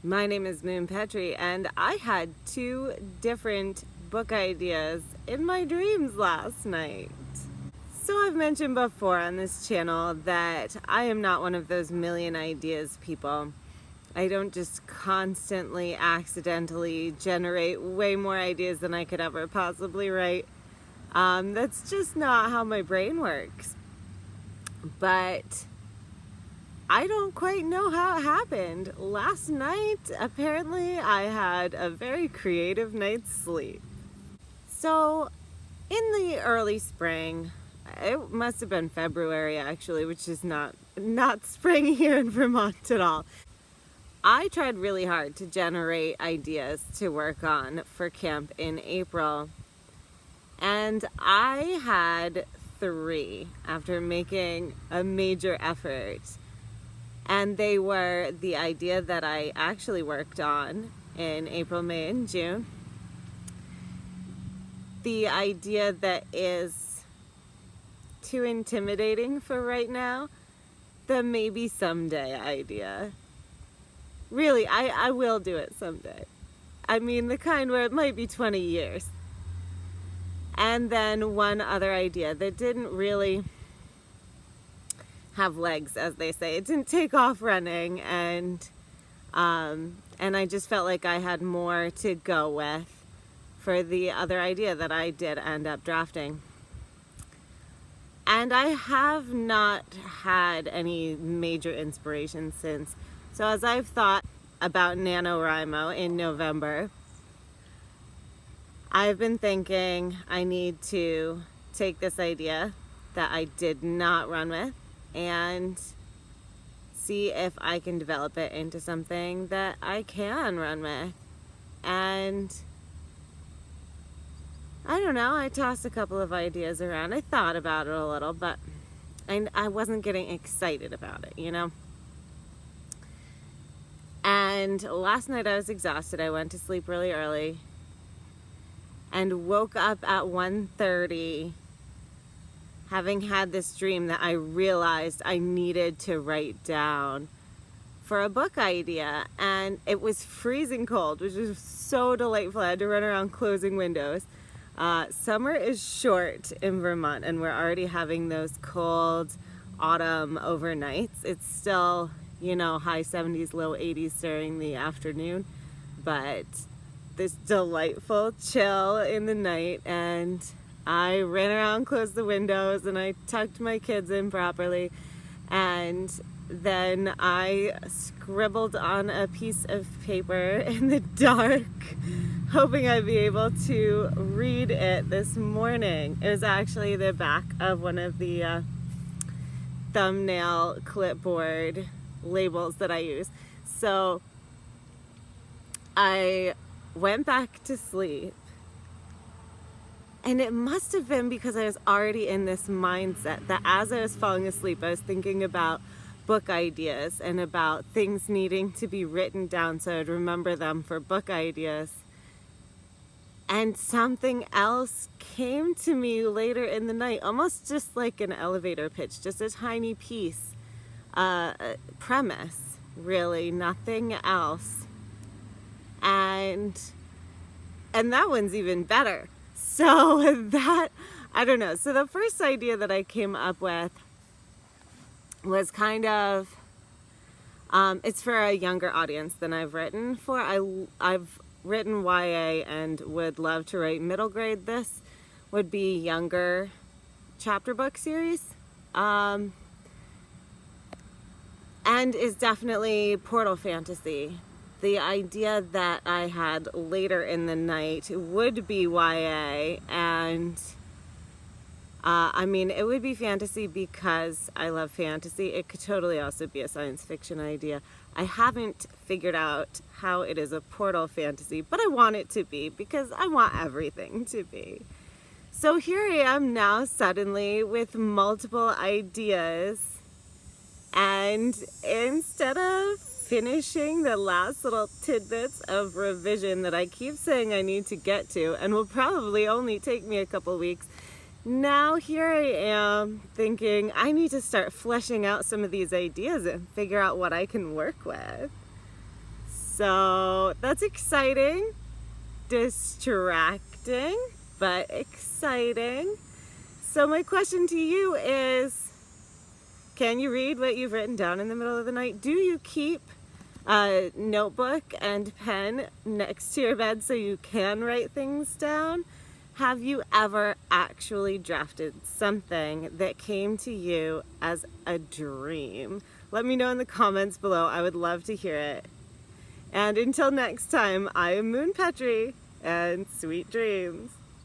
My name is Moon Petrie, and I had 2 different book ideas in my dreams last night. So I've mentioned before on this channel that I am not one of those million ideas people. I don't just constantly accidentally generate way more ideas than I could ever possibly write. That's just not how my brain works. But I don't quite know how it happened. Last night, apparently, I had a very creative night's sleep. So, in the early spring, it must have been February actually, which is not spring here in Vermont at all. I tried really hard to generate ideas to work on for camp in April. And I had 3 after making a major effort. And they were the idea that I actually worked on in April, May, and June. The idea that is too intimidating for right now, the maybe someday idea. Really, I will do it someday. I mean, the kind where it might be 20 years. And then one other idea that didn't really have legs, as they say. It didn't take off running, and I just felt like I had more to go with for the other idea that I did end up drafting. And I have not had any major inspiration since. So as I've thought about NaNoWriMo in November, I've been thinking I need to take this idea that I did not run with and see if I can develop it into something that I can run with. And I don't know, I tossed a couple of ideas around. I thought about it a little, but I wasn't getting excited about it, you know? And last night I was exhausted. I went to sleep really early and woke up at 1:30 having had this dream that I realized I needed to write down for a book idea. And it was freezing cold, which was so delightful. I had to run around closing windows. Summer is short in Vermont, and we're already having those cold autumn overnights. It's still, high 70s, low 80s during the afternoon, but this delightful chill in the night. And I ran around, closed the windows, and I tucked my kids in properly. And then I scribbled on a piece of paper in the dark, hoping I'd be able to read it this morning. It was actually the back of one of the thumbnail clipboard labels that I use. So I went back to sleep. And it must have been because I was already in this mindset that as I was falling asleep, I was thinking about book ideas and about things needing to be written down so I'd remember them for book ideas. And something else came to me later in the night, almost just like an elevator pitch, just a tiny piece, premise, really, nothing else. And that one's even better. So that, I don't know. So the first idea that I came up with was kind of, it's for a younger audience than I've written for. I've written YA and would love to write middle grade. This would be younger chapter book series. And is definitely portal fantasy. The idea that I had later in the night would be YA, and it would be fantasy because I love fantasy. It could totally also be a science fiction idea. I haven't figured out how it is a portal fantasy, but I want it to be because I want everything to be. So here I am now suddenly with multiple ideas, and instead of finishing the last little tidbits of revision that I keep saying I need to get to and will probably only take me a couple weeks, now here I am thinking I need to start fleshing out some of these ideas and figure out what I can work with. So that's exciting, distracting, but exciting. So my question to you is, can you read what you've written down in the middle of the night? Do you keep a notebook and pen next to your bed so you can write things down? Have you ever actually drafted something that came to you as a dream? Let me know in the comments below. I would love to hear it. And until next time, I am Moon Petrie, and sweet dreams.